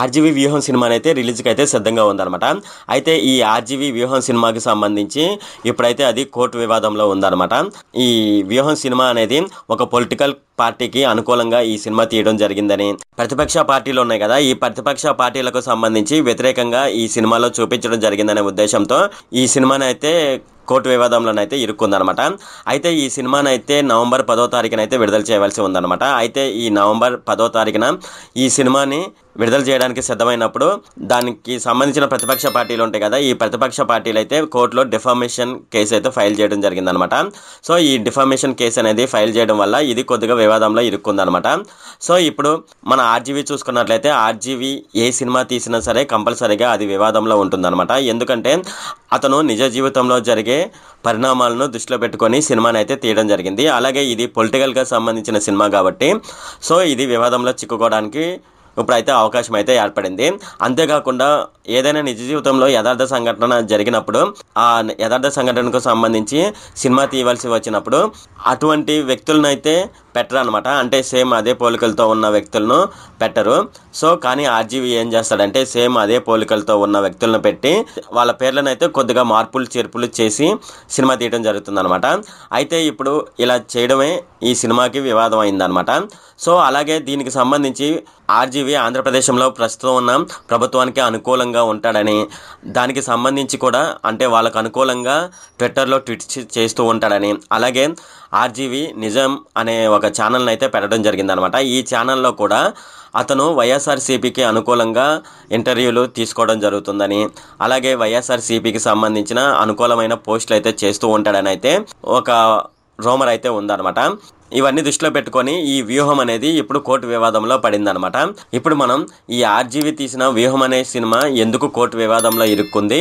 RGV వ్యూహం సినిమానైతే రిలీజ్కి అయితే సిద్ధంగా ఉందన్నమాట. అయితే ఈ ఆర్జీవీ వ్యూహం సినిమాకి సంబంధించి ఇప్పుడైతే అది కోర్టు వివాదంలో ఉందన్నమాట. ఈ వ్యూహం సినిమా అనేది ఒక పొలిటికల్ పార్టీకి అనుకూలంగా ఈ సినిమా తీయడం జరిగిందని, ప్రతిపక్ష పార్టీలు ఉన్నాయి కదా, ఈ ప్రతిపక్ష పార్టీలకు సంబంధించి వ్యతిరేకంగా ఈ సినిమాలో చూపించడం జరిగిందనే ఉద్దేశంతో ఈ సినిమానైతే కోర్టు వివాదంలోనైతే ఇరుక్కుందనమాట. అయితే ఈ సినిమానైతే నవంబర్ 10వ తారీఖునైతే విడుదల చేయవలసి ఉందన్నమాట. అయితే ఈ నవంబర్ 10వ తారీఖున ఈ సినిమాని విడుదల చేయడానికి సిద్ధమైనప్పుడు దానికి సంబంధించిన ప్రతిపక్ష పార్టీలు ఉంటాయి కదా, ఈ ప్రతిపక్ష పార్టీలు అయితే కోర్టులో డిఫామేషన్ కేసు అయితే ఫైల్ చేయడం జరిగిందనమాట. సో ఈ డిఫామేషన్ కేసు అనేది ఫైల్ చేయడం వల్ల ఇది కొద్దిగా వివాదంలో ఇరుక్కుందనమాట. సో ఇప్పుడు మన ఆర్జీవీ చూసుకున్నట్లయితే ఆర్జీవీ ఏ సినిమా తీసినా సరే కంపల్సరీగా అది వివాదంలో ఉంటుందన్నమాట. ఎందుకంటే అతను నిజ జీవితంలో జరిగే పరిణామాలను దృష్టిలో పెట్టుకొని సినిమాని అయితే తీయడం జరిగింది. అలాగే ఇది పొలిటికల్గా సంబంధించిన సినిమా కాబట్టి సో ఇది వివాదంలో చిక్కుకోవడానికి ఇప్పుడైతే అవకాశం అయితే ఏర్పడింది. అంతేకాకుండా ఏదైనా నిజ జీవితంలో యథార్థ సంఘటన జరిగినప్పుడు ఆ యథార్థ సంఘటనకు సంబంధించి సినిమా తీయవలసి వచ్చినప్పుడు అటువంటి వ్యక్తులను అయితే పెట్టరు అనమాట. అంటే సేమ్ అదే పోలికలతో ఉన్న వ్యక్తులను పెట్టరు. సో కానీ ఆర్జీవీ ఏం చేస్తాడంటే సేమ్ అదే పోలికలతో ఉన్న వ్యక్తులను పెట్టి వాళ్ళ పేర్లను అయితే కొద్దిగా మార్పులు చేర్పులు చేసి సినిమా తీయడం జరుగుతుంది అనమాట. అయితే ఇప్పుడు ఇలా చేయడమే ఈ సినిమాకి వివాదం అయిందనమాట. సో అలాగే దీనికి సంబంధించి ఆర్జీవీ ఆంధ్రప్రదేశ్లో ప్రస్తుతం ఉన్న ప్రభుత్వానికి అనుకూలంగా ఉంటాడని, దానికి సంబంధించి కూడా అంటే వాళ్ళకు అనుకూలంగా ట్విట్టర్లో ట్వీట్ చేస్తూ ఉంటాడని, అలాగే ఆర్జీవీ నిజం అనే ఒక ఛానల్ని అయితే పెట్టడం జరిగిందనమాట. ఈ ఛానల్లో కూడా అతను వైఎస్ఆర్సీపీకి అనుకూలంగా ఇంటర్వ్యూలు తీసుకోవడం జరుగుతుందని, అలాగే వైఎస్ఆర్సీపీకి సంబంధించిన అనుకూలమైన పోస్టులు అయితే చేస్తూ ఉంటాడని అయితే ఒక రూమర్ అయితే ఉందన్నమాట. ఇవన్నీ దృష్టిలో పెట్టుకొని ఈ వ్యూహం అనేది ఇప్పుడు కోర్టు వివాదంలో పడిందనమాట. ఇప్పుడు మనం ఈ ఆర్జీవీ తీసిన వ్యూహం అనే సినిమా ఎందుకు కోర్టు వివాదంలో ఇరుక్కుంది,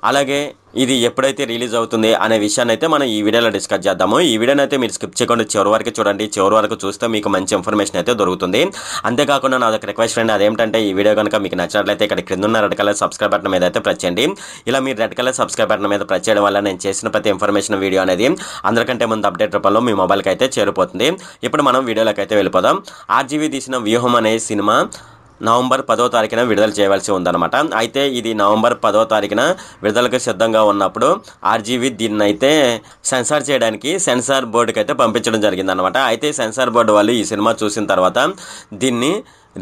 అలాగే ఇది ఎప్పుడైతే రిలీజ్ అవుతుంది అనే విషయాన్ని అయితే మనం ఈ వీడియోలో డిస్కస్ చేద్దాము. ఈ వీడియోని అయితే మీరు స్కిప్ చేయకుండా చివరి వరకు చూడండి. చివరి వరకు చూస్తే మీకు మంచి ఇన్ఫర్మేషన్ అయితే దొరుకుతుంది. అంతేకాకుండా నాదొక రిక్వెస్ట్ ఫ్రెండ్, అదేంటంటే ఈ వీడియో కనుక మీకు నచ్చినట్లయితే ఇక్కడ క్రింద ఉన్న రెడ్ కలర్ సబ్స్క్రైబ్ బటన్ మీద అయితే ప్రెస్ చేయండి. ఇలా మీరు రెడ్ కలర్ సబ్స్క్రైబ్ బటన్ మీద ప్రెస్ చేయడం వల్ల నేను చేసిన ప్రతి ఇన్ఫర్మేషన్ వీడియో అనేది అందరికంటే ముందు అప్డేట్ రూపంలో మీ మొబైల్కి అయితే చేరిపోతుంది. ఇప్పుడు మనం వీడియోలోకి అయితే వెళ్ళిపోదాం. ఆర్జీవీ తీసిన వ్యూహం అనే సినిమా నవంబర్ 10వ తారీఖున విడుదల చేయవలసి ఉందన్నమాట. అయితే ఇది నవంబర్ 10వ తారీఖున విడుదలకు సిద్ధంగా ఉన్నప్పుడు ఆర్జీవీ దీన్ని అయితే సెన్సార్ చేయడానికి సెన్సార్ బోర్డుకి అయితే పంపించడం జరిగిందనమాట. అయితే సెన్సార్ బోర్డు వాళ్ళు ఈ సినిమా చూసిన తర్వాత దీన్ని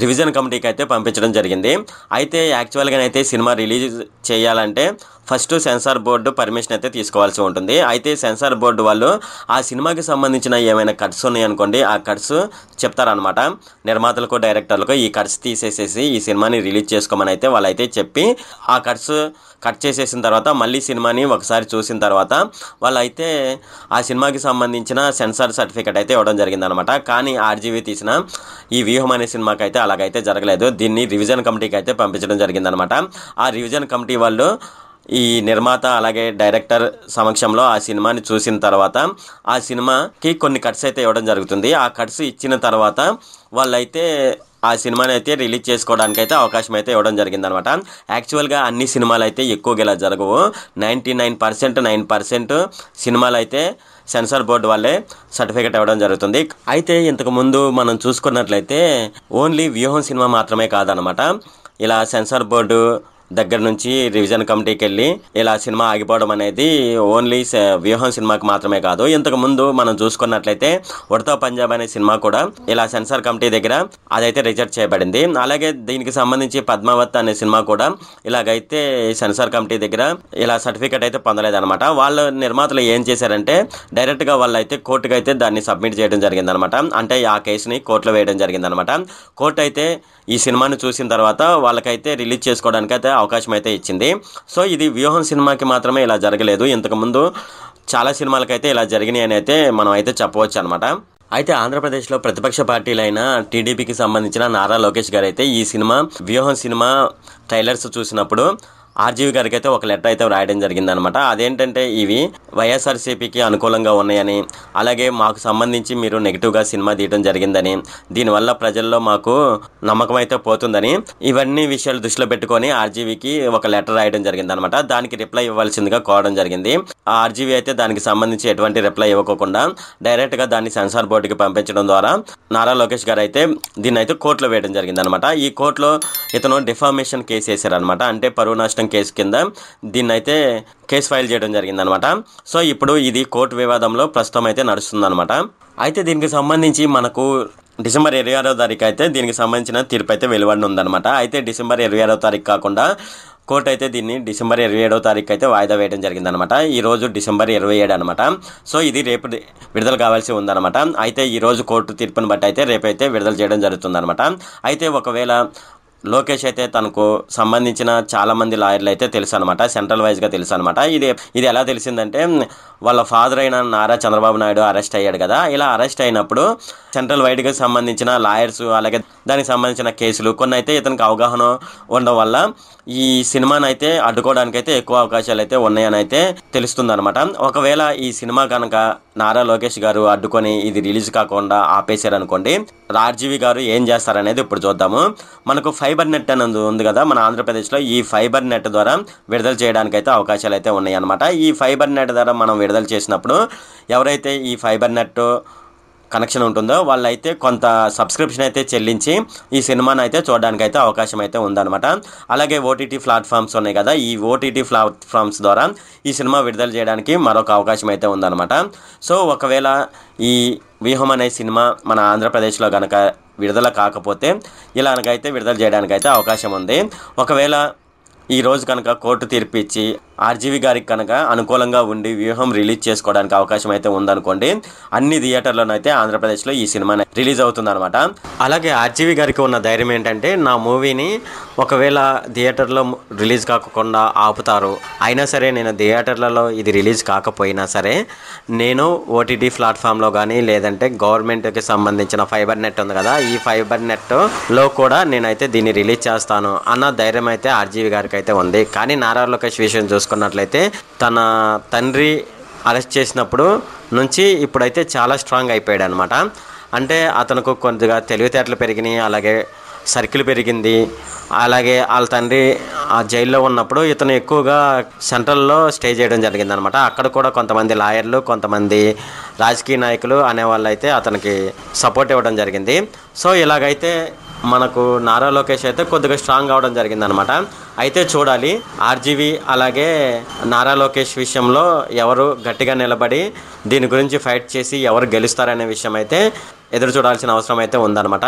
రివిజన్ కమిటీకి అయితే పంపించడం జరిగింది. అయితే యాక్చువల్గానైతే సినిమా రిలీజ్ చేయాలంటే ఫస్ట్ సెన్సార్ బోర్డు పర్మిషన్ అయితే తీసుకోవాల్సి ఉంటుంది. అయితే సెన్సార్ బోర్డు వాళ్ళు ఆ సినిమాకి సంబంధించిన ఏమైనా కట్స్ ఉన్నాయనుకోండి, ఆ కట్స్ చెప్తారనమాట నిర్మాతలకు డైరెక్టర్లకు. ఈ కట్స్ తీసేసేసి ఈ సినిమాని రిలీజ్ చేసుకోమని అయితే వాళ్ళైతే చెప్పి ఆ కట్స్ కట్ చేసేసిన తర్వాత మళ్ళీ సినిమాని ఒకసారి చూసిన తర్వాత వాళ్ళైతే ఆ సినిమాకి సంబంధించిన సెన్సార్ సర్టిఫికేట్ అయితే ఇవ్వడం జరిగిందనమాట. కానీ ఆర్జీవీ తీసిన ఈ వ్యూహం అనే సినిమాకి అయితే అలాగైతే జరగలేదు. దీన్ని రివిజన్ కమిటీకి అయితే పంపించడం జరిగిందనమాట. ఆ రివిజన్ కమిటీ వాళ్ళు ఈ నిర్మాత అలాగే డైరెక్టర్ సమక్షంలో ఆ సినిమాని చూసిన తర్వాత ఆ సినిమాకి కొన్ని కట్స్ అయితే ఇవ్వడం జరుగుతుంది. ఆ కట్స్ ఇచ్చిన తర్వాత వాళ్ళైతే ఆ సినిమాని అయితే రిలీజ్ చేసుకోవడానికి అయితే అవకాశం అయితే ఇవ్వడం జరిగిందనమాట. యాక్చువల్గా అన్ని సినిమాలు అయితే ఎక్కువగా ఇలా జరగవు. 99% సినిమాలు అయితే సెన్సార్ బోర్డు వాళ్ళే సర్టిఫికేట్ ఇవ్వడం జరుగుతుంది. అయితే ఇంతకుముందు మనం చూసుకున్నట్లయితే ఓన్లీ వ్యూహం సినిమా మాత్రమే కాదనమాట, ఇలా సెన్సార్ బోర్డు దగ్గర నుంచి రివిజన్ కమిటీకి వెళ్ళి ఇలా సినిమా ఆగిపోవడం అనేది ఓన్లీ వ్యూహం సినిమాకి మాత్రమే కాదు. ఇంతకు ముందు మనం చూసుకున్నట్లయితే ఉడతా పంజాబ్ అనే సినిమా కూడా ఇలా సెన్సార్ కమిటీ దగ్గర అదైతే రిజెక్ట్ చేయబడింది. అలాగే దీనికి సంబంధించి పద్మావత్ అనే సినిమా కూడా ఇలాగైతే సెన్సార్ కమిటీ దగ్గర ఇలా సర్టిఫికేట్ అయితే పొందలేదన్నమాట. వాళ్ళ నిర్మాతలు ఏం చేశారంటే డైరెక్ట్గా వాళ్ళు అయితే కోర్టుకు అయితే దాన్ని సబ్మిట్ చేయడం జరిగిందనమాట. అంటే ఆ కేసుని కోర్టులో వేయడం జరిగిందనమాట. కోర్టు అయితే ఈ సినిమాని చూసిన తర్వాత వాళ్ళకైతే రిలీజ్ చేసుకోవడానికి అయితే అవకాశం అయితే ఇచ్చింది. సో ఇది వ్యూహం సినిమాకి మాత్రమే ఇలా జరగలేదు, ఇంతకుముందు చాలా సినిమాలకైతే ఇలా జరిగినాయి అని అయితే మనం అయితే చెప్పవచ్చు అనమాట. అయితే ఆంధ్రప్రదేశ్లో ప్రతిపక్ష పార్టీలైన టీడీపీకి సంబంధించిన నారా లోకేష్ గారు అయితే ఈ సినిమా వ్యూహం సినిమా ట్రైలర్స్ చూసినప్పుడు ఆర్జీవీ గారికి అయితే ఒక లెటర్ అయితే రాయడం జరిగిందనమాట. అదేంటంటే ఇవి వైఎస్ఆర్సీపీకి అనుకూలంగా ఉన్నాయని, అలాగే మాకు సంబంధించి మీరు నెగిటివ్గా సినిమా తీయడం జరిగిందని, దీనివల్ల ప్రజల్లో మాకు నమ్మకం అయితే పోతుందని, ఇవన్నీ విషయాలు దృష్టిలో పెట్టుకొని ఆర్జీవీకి ఒక లెటర్ రాయడం జరిగిందనమాట. దానికి రిప్లై ఇవ్వాల్సిందిగా కోరడం జరిగింది. ఆ ఆర్జీవీ అయితే దానికి సంబంధించి ఎటువంటి రిప్లై ఇవ్వకుండా డైరెక్ట్గా దాన్ని సెన్సార్ బోర్డుకి పంపించడం ద్వారా నారా లోకేష్ గారు అయితే దీన్ని అయితే కోర్టులో వేయడం జరిగింది అనమాట. ఈ కోర్టులో ఇతను డిఫామేషన్ కేసు వేశారనమాట. అంటే పరువు నష్టం కేసు కింద దీన్ని అయితే కేసు ఫైల్ చేయడం జరిగిందనమాట. సో ఇప్పుడు ఇది కోర్టు వివాదంలో ప్రస్తుతం అయితే నడుస్తుందన్నమాట. అయితే దీనికి సంబంధించి మనకు డిసెంబర్ 26వ తారీఖు అయితే దీనికి సంబంధించిన తీర్పు అయితే వెలువడి ఉందన్నమాట. అయితే డిసెంబర్ 26వ తారీఖు కాకుండా కోర్టు అయితే దీన్ని డిసెంబర్ 27వ తారీఖు అయితే వాయిదా వేయడం జరిగిందనమాట. ఈరోజు డిసెంబర్ 27 అనమాట. సో ఇది రేపు విడుదల కావాల్సి ఉందన్నమాట. అయితే ఈరోజు కోర్టు తీర్పుని బట్టి అయితే రేపైతే విడుదల చేయడం జరుగుతుందన్నమాట. అయితే ఒకవేళ లోకేష్ అయితే తనకు సంబంధించిన చాలామంది లాయర్లు అయితే తెలుసు అనమాట, సెంట్రల్ వైజ్గా తెలుసు అనమాట. ఇది ఎలా తెలిసిందంటే వాళ్ళ ఫాదర్ అయిన నారా చంద్రబాబు నాయుడు అరెస్ట్ అయ్యాడు కదా. ఇలా అరెస్ట్ అయినప్పుడు సెంట్రల్ వైడ్గా సంబంధించిన లాయర్స్ అలాగే దానికి సంబంధించిన కేసులు కొన్ని అయితే ఇతనికి అవగాహన ఉండడం వల్ల ఈ సినిమాను అయితే అడ్డుకోవడానికి అయితే ఎక్కువ అవకాశాలు అయితే ఉన్నాయని అయితే తెలుస్తుంది అనమాట. ఒకవేళ ఈ సినిమా కనుక నారా లోకేష్ గారు అడ్డుకొని ఇది రిలీజ్ కాకుండా ఆపేశారనుకోండి, ఆర్జీవి గారు ఏం చేస్తారనేది ఇప్పుడు చూద్దాము. మనకు ఫైబర్ నెట్ అనేది ఉంది కదా మన ఆంధ్రప్రదేశ్లో, ఈ ఫైబర్ నెట్ ద్వారా విడుదల చేయడానికి అయితే అవకాశాలు అయితే ఉన్నాయి అనమాట. ఈ ఫైబర్ నెట్ ద్వారా మనం విడుదల చేసినప్పుడు ఎవరైతే ఈ ఫైబర్ నెట్ కనెక్షన్ ఉంటుందో వాళ్ళైతే కొంత సబ్స్క్రిప్షన్ అయితే చెల్లించి ఈ సినిమాని అయితే చూడడానికి అయితే అవకాశం అయితే ఉందన్నమాట. అలాగే ఓటీటీ ప్లాట్ఫామ్స్ ఉన్నాయి కదా, ఈ ఓటీటీ ప్లాట్ఫామ్స్ ద్వారా ఈ సినిమా విడుదల చేయడానికి మరొక అవకాశం అయితే ఉందన్నమాట. సో ఒకవేళ ఈ వ్యూహం అనే సినిమా మన ఆంధ్రప్రదేశ్లో కనుక విడుదల కాకపోతే ఇలాగైతే విడుదల చేయడానికి అయితే అవకాశం ఉంది. ఒకవేళ ఈ రోజు కనుక కోర్టు తీర్పు ఇచ్చి ఆర్జీవి గారికి కనుక అనుకూలంగా ఉండి వ్యూహం రిలీజ్ చేసుకోవడానికి అవకాశం అయితే ఉందనుకోండి, అన్ని థియేటర్లోనైతే ఆంధ్రప్రదేశ్లో ఈ సినిమా రిలీజ్ అవుతుందన్నమాట. అలాగే ఆర్జీవి గారికి ఉన్న ధైర్యం ఏంటంటే నా మూవీని ఒకవేళ థియేటర్లో రిలీజ్ కాకుండా ఆపుతారు, అయినా సరే నేను థియేటర్లలో ఇది రిలీజ్ కాకపోయినా సరే నేను ఓటీటీ ప్లాట్ఫామ్లో కానీ లేదంటే గవర్నమెంట్కి సంబంధించిన ఫైబర్ నెట్ ఉంది కదా, ఈ ఫైబర్ నెట్లో కూడా నేనైతే దీన్ని రిలీజ్ చేస్తాను అన్న ధైర్యం అయితే ఆర్జీవి గారికి అయితే ఉంది. కానీ నారా లోకేష్ విషయం చూసుకున్నట్లయితే తన తండ్రి అరెస్ట్ చేసినప్పుడు నుంచి ఇప్పుడైతే చాలా స్ట్రాంగ్ అయిపోయాడు అనమాట. అంటే అతనికి కొద్దిగా తెలివితేటలు పెరిగినాయి, అలాగే సర్కిల్ పెరిగింది. అలాగే వాళ్ళ తండ్రి ఆ జైల్లో ఉన్నప్పుడు ఇతను ఎక్కువగా సెంట్రల్లో స్టే చేయడం జరిగిందనమాట. అక్కడ కూడా కొంతమంది లాయర్లు కొంతమంది రాజకీయ నాయకులు అనేవాళ్ళు అయితే అతనికి సపోర్ట్ ఇవ్వడం జరిగింది. సో ఇలాగైతే మనకు నారా లోకేష్ అయితే కొద్దిగా స్ట్రాంగ్ అవడం జరిగిందనమాట. అయితే చూడాలి ఆర్జీవి అలాగే నారా లోకేష్ విషయంలో ఎవరు గట్టిగా నిలబడి దీని గురించి ఫైట్ చేసి ఎవరు గెలుస్తారనే విషయం అయితే ఎదురు చూడాల్సిన అవసరం అయితే ఉందన్నమాట.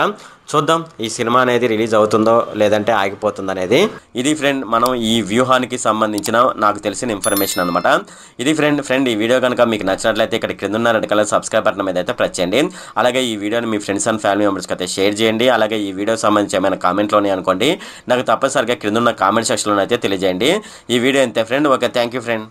చూద్దాం ఈ సినిమా అనేది రిలీజ్ అవుతుందో లేదంటే ఆగిపోతుందో అనేది. ఇది ఫ్రెండ్ మనం ఈ వ్యూహానికి సంబంధించిన నాకు తెలిసిన ఇన్ఫర్మేషన్ అనమాట. ఇది ఫ్రెండ్ ఈ వీడియో కనుక మీకు నచ్చినట్లయితే ఇక్కడ క్రింద ఉన్న రెడ్ కలర్ సబ్స్క్రైబ్ బటన్ మీద అయితే ప్రెస్ చేయండి. అలాగే ఈ వీడియోని మీ ఫ్రెండ్స్ అండ్ ఫ్యామిలీ మెంబర్స్కి అయితే షేర్ చేయండి. అలాగే ఈ వీడియో సంబంధించి ఏమైనా కామెంట్లోనే అనుకోండి, నాకు తప్పనిసరిగా క్రింద ఉన్న కామెంట్ సెక్షన్లో అయితే తెలియజేయండి. ఈ వీడియో అంతే friend. Okay, thank you friend.